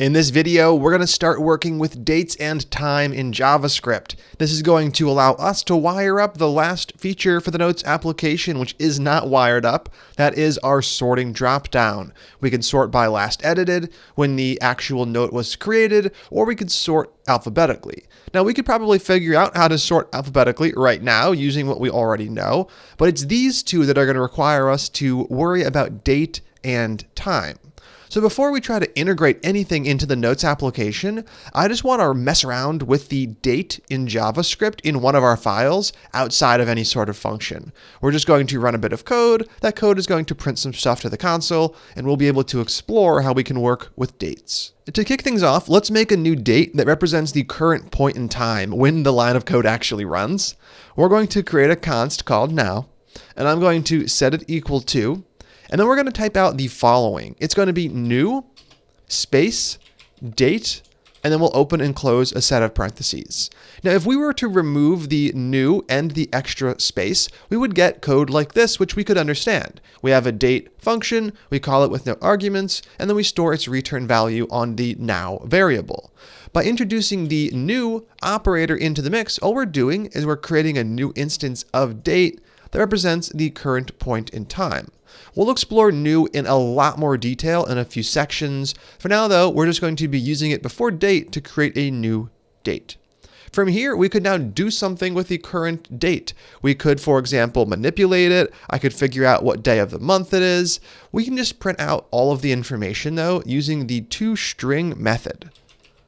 In this video, we're going to start working with dates and time in JavaScript. This is going to allow us to wire up the last feature for the Notes application, which is not wired up. That is our sorting dropdown. We can sort by last edited, when the actual note was created, or we could sort alphabetically. Now, we could probably figure out how to sort alphabetically right now using what we already know, but it's these two that are going to require us to worry about date and time. So before we try to integrate anything into the Notes application, I just want to mess around with the date in JavaScript in one of our files outside of any sort of function. We're just going to run a bit of code. That code is going to print some stuff to the console, and we'll be able to explore how we can work with dates. To kick things off, let's make a new date that represents the current point in time when the line of code actually runs. We're going to create a const called now, and I'm going to set it equal to, and then we're going to type out the following. It's going to be new, space, date, and then we'll open and close a set of parentheses. Now, if we were to remove the new and the extra space, we would get code like this, which we could understand. We have a date function, we call it with no arguments, and then we store its return value on the now variable. By introducing the new operator into the mix, all we're doing is we're creating a new instance of date that represents the current point in time. We'll explore new in a lot more detail in a few sections. For now, though, we're just going to be using it before date to create a new date. From here, we could now do something with the current date. We could, for example, manipulate it. I could figure out what day of the month it is. We can just print out all of the information, though, using the toString method.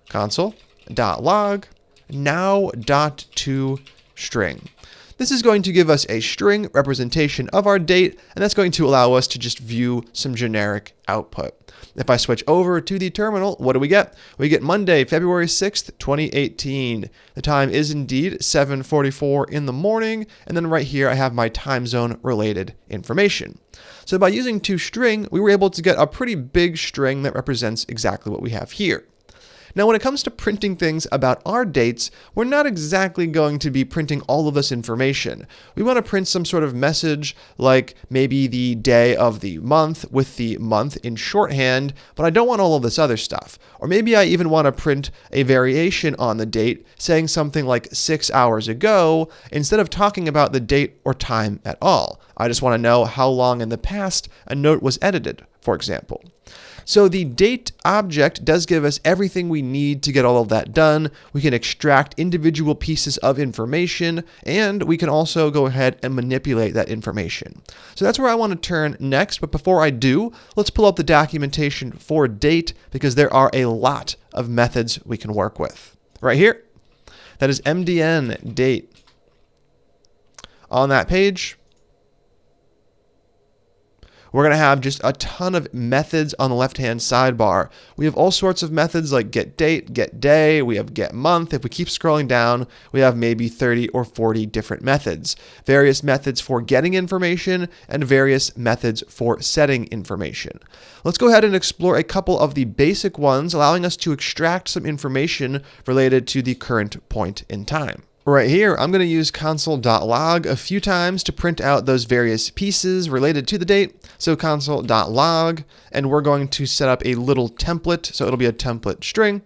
Console.log now.toString. This is going to give us a string representation of our date, and that's going to allow us to just view some generic output. If I switch over to the terminal, what do we get? We get Monday, February 6th, 2018. The time is indeed 7:44 in the morning, and then right here I have my time zone related information. So by using toString, we were able to get a pretty big string that represents exactly what we have here. Now, when it comes to printing things about our dates, we're not exactly going to be printing all of this information. We want to print some sort of message like maybe the day of the month with the month in shorthand, but I don't want all of this other stuff. Or maybe I even want to print a variation on the date saying something like 6 hours ago instead of talking about the date or time at all. I just want to know how long in the past a note was edited, for example. So the date object does give us everything we need to get all of that done. We can extract individual pieces of information, and we can also go ahead and manipulate that information. So that's where I want to turn next. But before I do, let's pull up the documentation for date because there are a lot of methods we can work with. Right here, that is MDN date. On that page, we're going to have just a ton of methods on the left-hand sidebar. We have all sorts of methods like getDate, getDay, we have getMonth. If we keep scrolling down, we have maybe 30 or 40 different methods. Various methods for getting information and various methods for setting information. Let's go ahead and explore a couple of the basic ones, allowing us to extract some information related to the current point in time. Right here, I'm going to use console.log a few times to print out those various pieces related to the date. So console.log, and we're going to set up a little template. So it'll be a template string.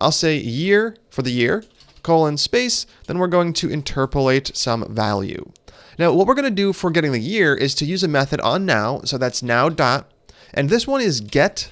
I'll say year for the year, colon space, then we're going to interpolate some value. Now, what we're going to do for getting the year is to use a method on now. So that's now dot, and this one is get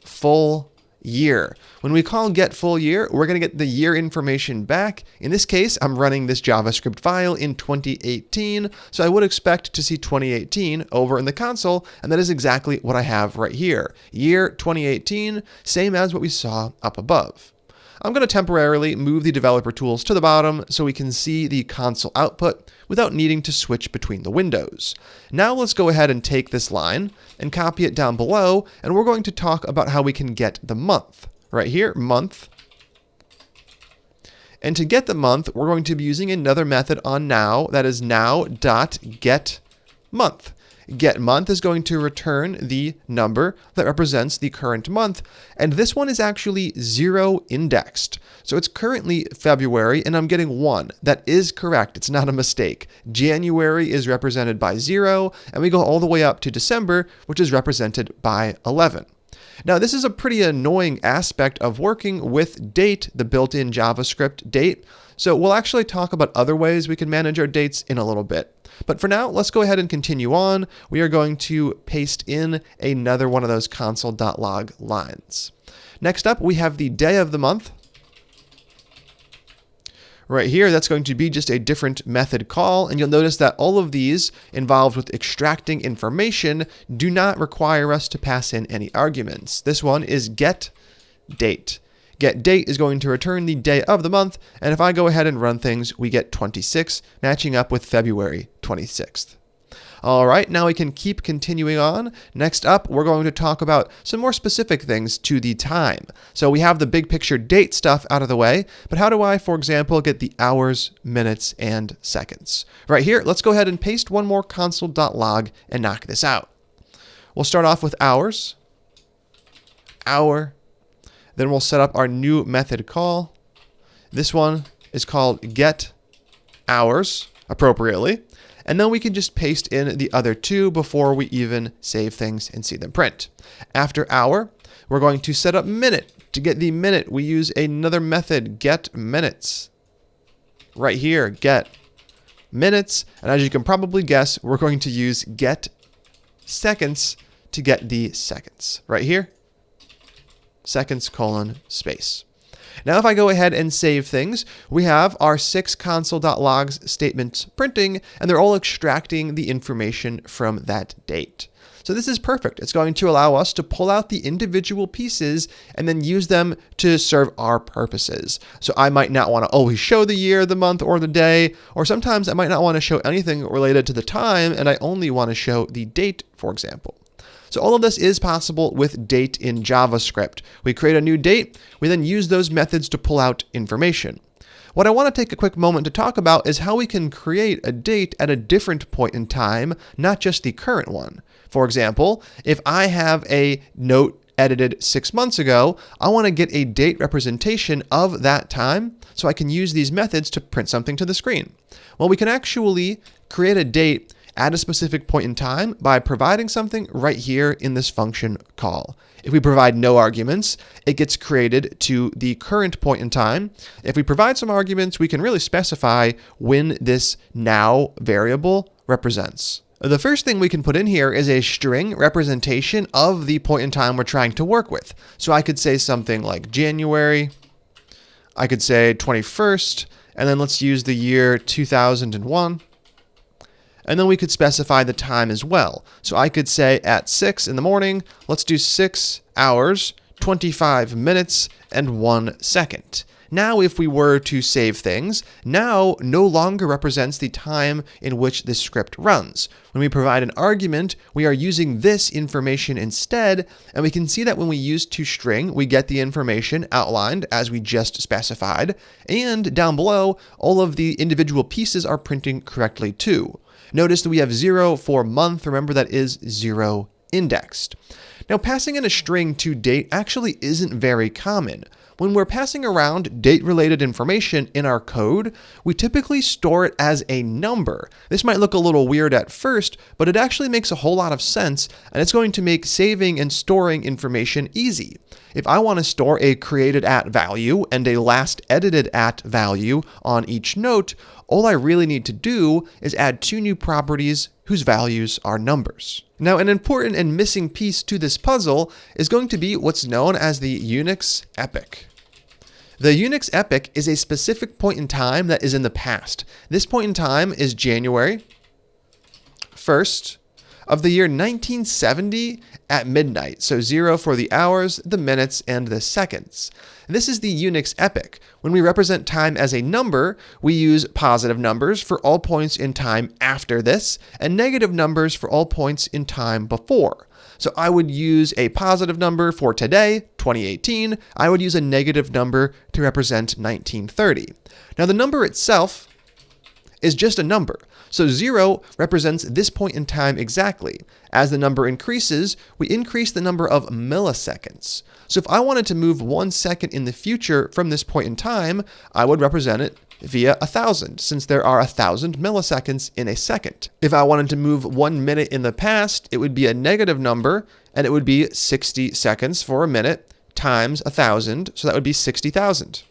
full year. When we call get full year, we're going to get the year information back. In this case, I'm running this JavaScript file in 2018, so I would expect to see 2018 over in the console, and that is exactly what I have right here. Year 2018, same as what we saw up above. I'm going to temporarily move the developer tools to the bottom so we can see the console output without needing to switch between the windows. Now let's go ahead and take this line and copy it down below, and we're going to talk about how we can get the month. Right here, month. And to get the month, we're going to be using another method on now, that is now.getMonth. GetMonth is going to return the number that represents the current month, and this one is actually 0 indexed. So it's currently February, and I'm getting 1. That is correct. It's not a mistake. January is represented by 0, and we go all the way up to December, which is represented by 11. Now, this is a pretty annoying aspect of working with date, the built-in JavaScript date. So we'll actually talk about other ways we can manage our dates in a little bit. But for now, let's go ahead and continue on. We are going to paste in another one of those console.log lines. Next up, we have the day of the month. Right here, that's going to be just a different method call, and you'll notice that all of these involved with extracting information do not require us to pass in any arguments. This one is get date. Get date is going to return the day of the month, and if I go ahead and run things, we get 26, matching up with February 26th. All right, now we can keep continuing on. Next up, we're going to talk about some more specific things to the time. So we have the big picture date stuff out of the way, but how do I, for example, get the hours, minutes, and seconds? Right here, let's go ahead and paste one more console.log and knock this out. We'll start off with hours, hour, then we'll set up our new method call. This one is called get hours appropriately. And then we can just paste in the other two before we even save things and see them print. After hour, we're going to set up minute. To get the minute, we use another method, get minutes. Right here, get minutes. And as you can probably guess, we're going to use get seconds to get the seconds. Right here, seconds colon space. Now, if I go ahead and save things, we have our 6 console.logs statements printing, and they're all extracting the information from that date. So this is perfect. It's going to allow us to pull out the individual pieces and then use them to serve our purposes. So I might not want to always show the year, the month, or the day, or sometimes I might not want to show anything related to the time, and I only want to show the date, for example. So all of this is possible with date in JavaScript. We create a new date, we then use those methods to pull out information. What I want to take a quick moment to talk about is how we can create a date at a different point in time, not just the current one. For example, if I have a note edited 6 months ago, I want to get a date representation of that time so I can use these methods to print something to the screen. Well, we can actually create a date at a specific point in time by providing something right here in this function call. If we provide no arguments, it gets created to the current point in time. If we provide some arguments, we can really specify when this now variable represents. The first thing we can put in here is a string representation of the point in time we're trying to work with. So I could say something like January, I could say 21st, and then let's use the year 2001. And then we could specify the time as well. So I could say at 6 in the morning, let's do 6 hours, 25 minutes, and 1 second. Now, if we were to save things, now no longer represents the time in which this script runs. When we provide an argument, we are using this information instead, and we can see that when we use toString, we get the information outlined as we just specified, and down below, all of the individual pieces are printing correctly too. Notice that we have 0 for month. Remember, that is 0 indexed. Now, passing in a string to date actually isn't very common. When we're passing around date-related information in our code, we typically store it as a number. This might look a little weird at first, but it actually makes a whole lot of sense, and it's going to make saving and storing information easy. If I want to store a created at value and a last edited at value on each note, all I really need to do is add 2 new properties whose values are numbers. Now, an important and missing piece to this puzzle is going to be what's known as the Unix epoch. The Unix epoch is a specific point in time that is in the past. This point in time is January 1st of the year 1970 at midnight. So 0 for the hours, the minutes, and the seconds. This is the Unix epoch. When we represent time as a number, we use positive numbers for all points in time after this, and negative numbers for all points in time before. So I would use a positive number for today, 2018. I would use a negative number to represent 1930. Now, the number itself is just a number. So 0 represents this point in time exactly. As the number increases, we increase the number of milliseconds. So if I wanted to move 1 second in the future from this point in time, I would represent it via 1,000, since there are 1,000 milliseconds in a second. If I wanted to move 1 minute in the past, it would be a negative number, and it would be 60 seconds for a minute times 1,000, so that would be 60,000.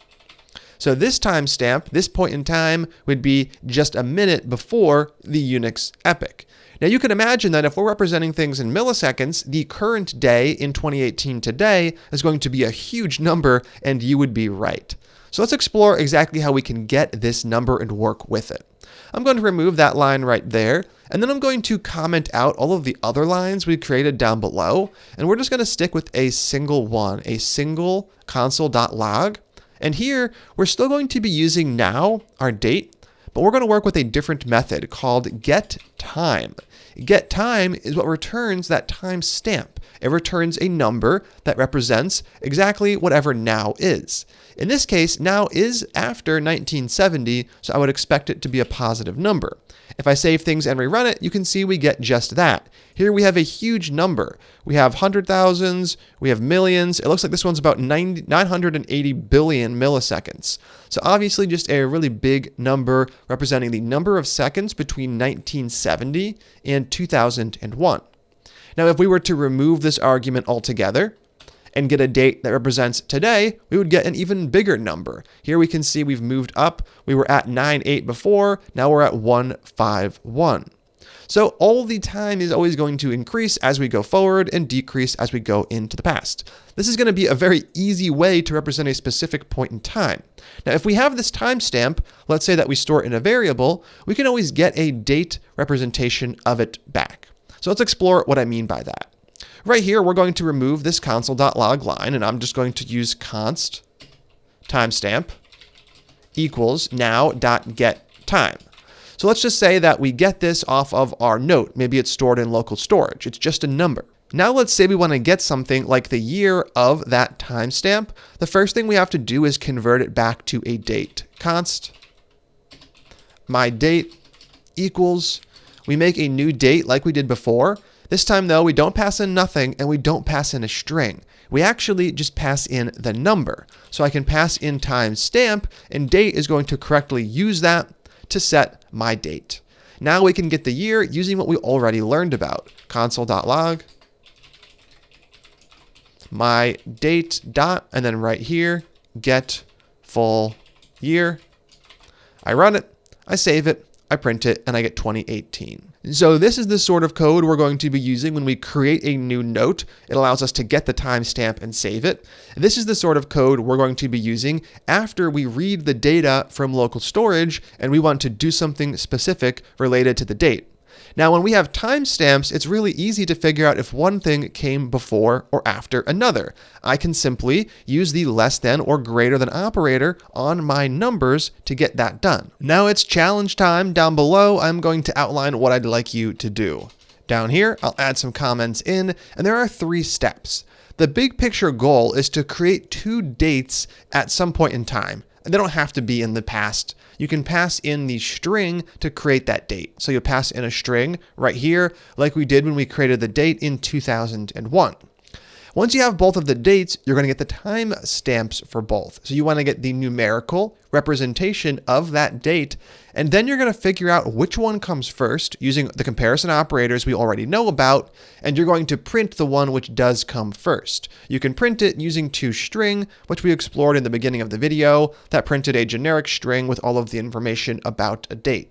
So this timestamp, this point in time, would be just a minute before the Unix epoch. Now you can imagine that if we're representing things in milliseconds, the current day in 2018 today is going to be a huge number, and you would be right. So let's explore exactly how we can get this number and work with it. I'm going to remove that line right there, and then I'm going to comment out all of the other lines we created down below, and we're just going to stick with a single one, a single console.log. And here, we're still going to be using now, our date, but we're going to work with a different method called getTime. GetTime is what returns that timestamp. It returns a number that represents exactly whatever now is. In this case, now is after 1970, so I would expect it to be a positive number. If I save things and rerun it, you can see we get just that. Here we have a huge number. We have 100,000s, we have millions. It looks like this one's about 980 billion milliseconds. So obviously just a really big number representing the number of seconds between 1970 and 2001. Now, if we were to remove this argument altogether and get a date that represents today, we would get an even bigger number. Here we can see we've moved up. We were at 98 before, now we're at 151. So all the time is always going to increase as we go forward and decrease as we go into the past. This is going to be a very easy way to represent a specific point in time. Now, if we have this timestamp, let's say that we store it in a variable, we can always get a date representation of it back. So let's explore what I mean by that. Right here, we're going to remove this console.log line, and I'm just going to use const timestamp equals now.getTime. So let's just say that we get this off of our note. Maybe it's stored in local storage. It's just a number. Now let's say we want to get something like the year of that timestamp. The first thing we have to do is convert it back to a date. Const my date equals, we make a new date like we did before. This time though, we don't pass in nothing and we don't pass in a string. We actually just pass in the number. So I can pass in timestamp, and date is going to correctly use that to set my date. Now we can get the year using what we already learned about. Console.log my date dot, and then right here, get full year. I run it, I save it, I print it, and I get 2018. So this is the sort of code we're going to be using when we create a new note. It allows us to get the timestamp and save it. This is the sort of code we're going to be using after we read the data from local storage and we want to do something specific related to the date. Now, when we have timestamps, it's really easy to figure out if one thing came before or after another. I can simply use the less than or greater than operator on my numbers to get that done. Now it's challenge time. Down below, I'm going to outline what I'd like you to do. Down here, I'll add some comments in, and there are 3 steps. The big picture goal is to create 2 dates at some point in time. They don't have to be in the past. You can pass in the string to create that date. So you'll pass in a string right here, like we did when we created the date in 2001. Once you have both of the dates, you're going to get the time stamps for both. So you want to get the numerical representation of that date, and then you're going to figure out which one comes first using the comparison operators we already know about, and you're going to print the one which does come first. You can print it using toString, which we explored in the beginning of the video, that printed a generic string with all of the information about a date.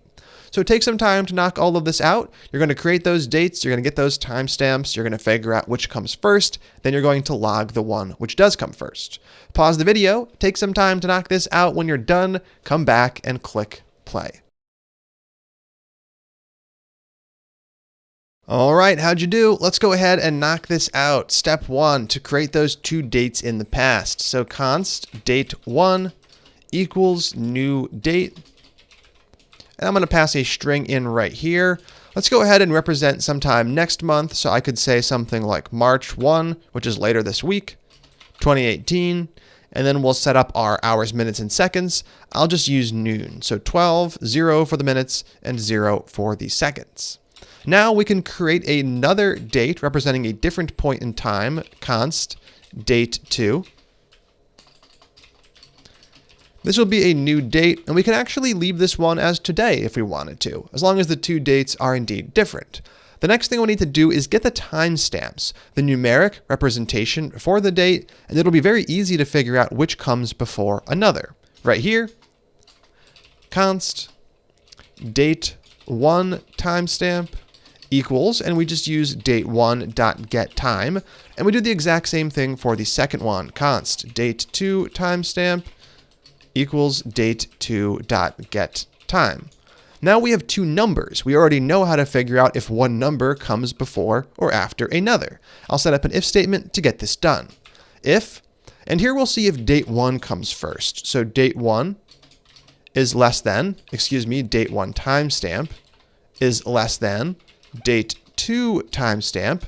So take some time to knock all of this out. You're going to create those dates, you're going to get those timestamps, you're going to figure out which comes first, then you're going to log the one which does come first. Pause the video, take some time to knock this out. When you're done, come back and click play. All right, how'd you do? Let's go ahead and knock this out. Step 1, to create those 2 dates in the past. So const date1 equals new date. And I'm going to pass a string in right here. Let's go ahead and represent sometime next month. So I could say something like March 1, which is later this week, 2018. And then we'll set up our hours, minutes, and seconds. I'll just use noon. So 12, 0 for the minutes, and 0 for the seconds. Now we can create another date representing a different point in time, const date2. This will be a new date, and we can actually leave this one as today if we wanted to, as long as the two dates are indeed different. The next thing we need to do is get the timestamps, the numeric representation for the date, and it'll be very easy to figure out which comes before another. Right here, const date 1 timestamp equals, and we just use date1.getTime, and we do the exact same thing for the second one, const date2 timestamp equals date2.getTime. Now we have two numbers. We already know how to figure out if one number comes before or after another. I'll set up an if statement to get this done. If, and here we'll see if date 1 comes first. So date 1 is less than, date 1 timestamp is less than date 2 timestamp.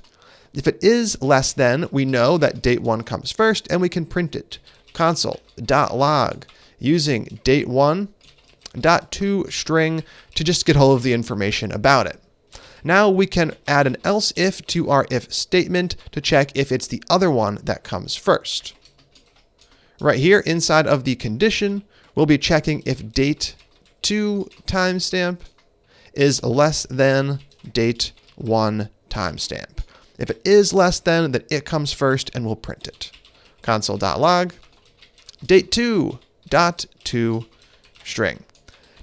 If it is less than, we know that date 1 comes first and we can print it. Console.log using date1.to string to just get hold of the information about it. Now we can add an else if to our if statement to check if it's the other one that comes first. Right here inside of the condition, we'll be checking if date2 timestamp is less than date 1 timestamp. If it is less than, then it comes first and we'll print it. Console.log date2.to string.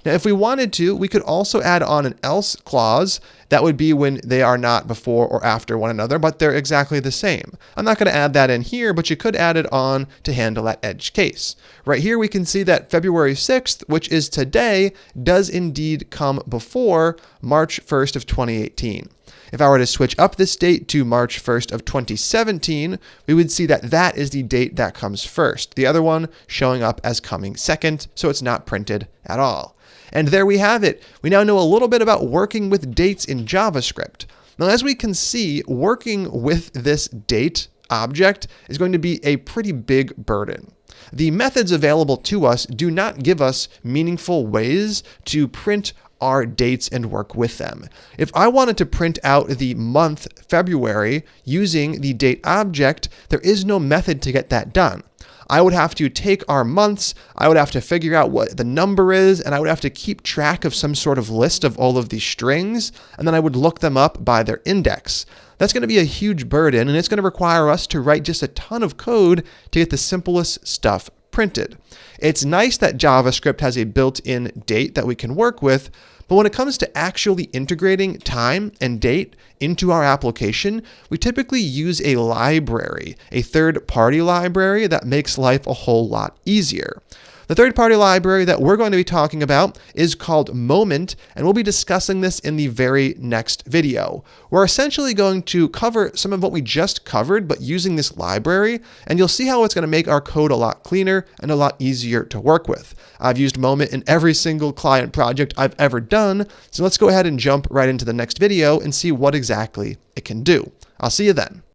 Now, if we wanted to, we could also add on an else clause. That would be when they are not before or after one another, but they're exactly the same. I'm not going to add that in here, but you could add it on to handle that edge case. Right here, we can see that February 6th, which is today, does indeed come before March 1st of 2018. If I were to switch up this date to March 1st of 2017, we would see that that is the date that comes first. The other one showing up as coming second, so it's not printed at all. And there we have it. We now know a little bit about working with dates in JavaScript. Now, as we can see, working with this date object is going to be a pretty big burden. The methods available to us do not give us meaningful ways to print our dates and work with them. If I wanted to print out the month February using the date object, there is no method to get that done. I would have to take our months, I would have to figure out what the number is, and I would have to keep track of some sort of list of all of these strings, and then I would look them up by their index. That's going to be a huge burden, and it's going to require us to write just a ton of code to get the simplest stuff printed. It's nice that JavaScript has a built-in date that we can work with, but when it comes to actually integrating time and date into our application, we typically use a library, a third-party library that makes life a whole lot easier. The third-party library that we're going to be talking about is called Moment, and we'll be discussing this in the very next video. We're essentially going to cover some of what we just covered, but using this library, and you'll see how it's going to make our code a lot cleaner and a lot easier to work with. I've used Moment in every single client project I've ever done, so let's go ahead and jump right into the next video and see what exactly it can do. I'll see you then.